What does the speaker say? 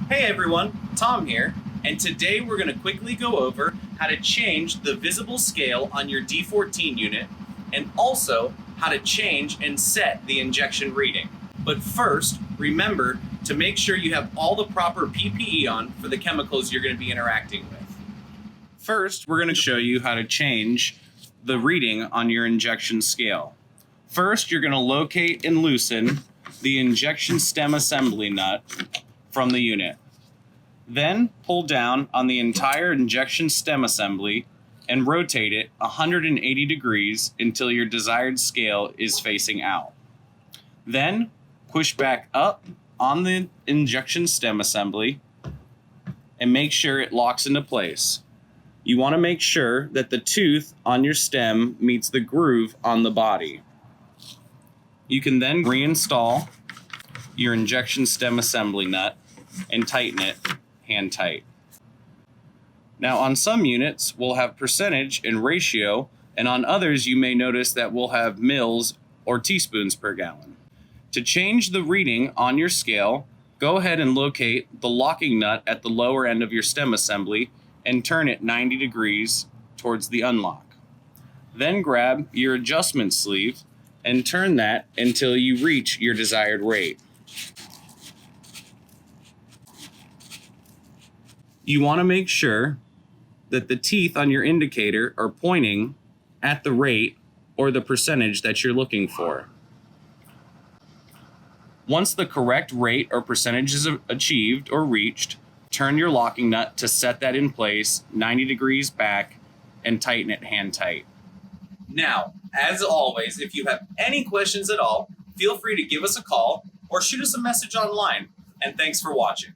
Hey everyone, Tom here, and today we're going to quickly go over how to change the visible scale on your D14 unit and also how to change and set the injection reading. But first, remember to make sure you have all the proper PPE on for the chemicals you're going to be interacting with. First, we're going to show you how to change the reading on your injection scale. First, you're going to locate and loosen the injection stem assembly nut from the unit. Then pull down on the entire injection stem assembly and rotate it 180 degrees until your desired scale is facing out. Then push back up on the injection stem assembly and make sure it locks into place. You want to make sure that the tooth on your stem meets the groove on the body. You can then reinstall your injection stem assembly nut and tighten it hand tight. Now on some units we'll have percentage and ratio, and on others you may notice that we'll have mils or teaspoons per gallon. To change the reading on your scale, go ahead and locate the locking nut at the lower end of your stem assembly and turn it 90 degrees towards the unlock. Then grab your adjustment sleeve and turn that until you reach your desired rate. You want to make sure that the teeth on your indicator are pointing at the rate or the percentage that you're looking for. Once the correct rate or percentage is achieved or reached, turn your locking nut to set that in place 90 degrees back and tighten it hand tight. Now, as always, if you have any questions at all, feel free to give us a call or shoot us a message online. And thanks for watching.